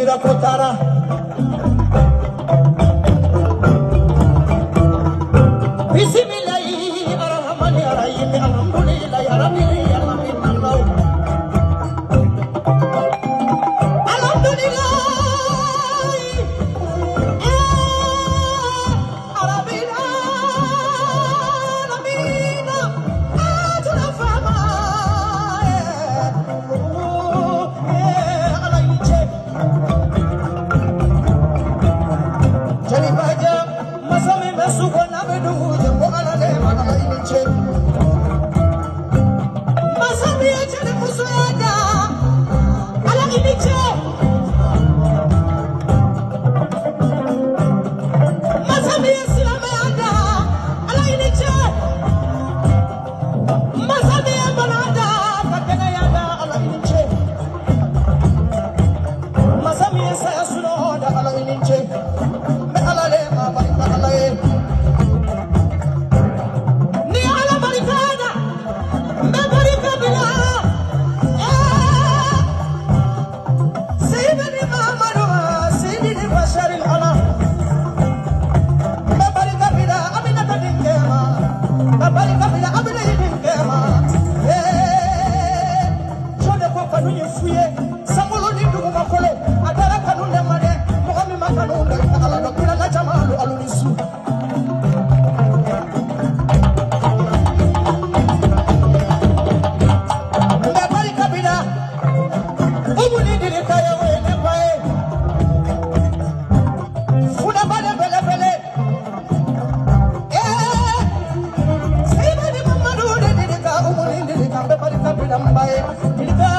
Kotara. Bismillahi arrahmani arrahim. Alhamdulillahi rabbil alamin. Alhamdulillah. Rabbil alamin. Ajuna fama. Jani baja masame masuko na bedu jambo alale mana inche masame jani musuada ala inche masame silame ada ala inche masame banada katena yada ala inche masame saya suno da ala inche ni ala barikada me barika bila sayyidina Muhammad sayyidina bashar ala me barika bila amina tadingema me barika bila amina yidingema jode ko kanunye fuye samolo ni ndugu makole adara kanunde made muhammi makanunde ala dokula na jamalu alunisu Bye.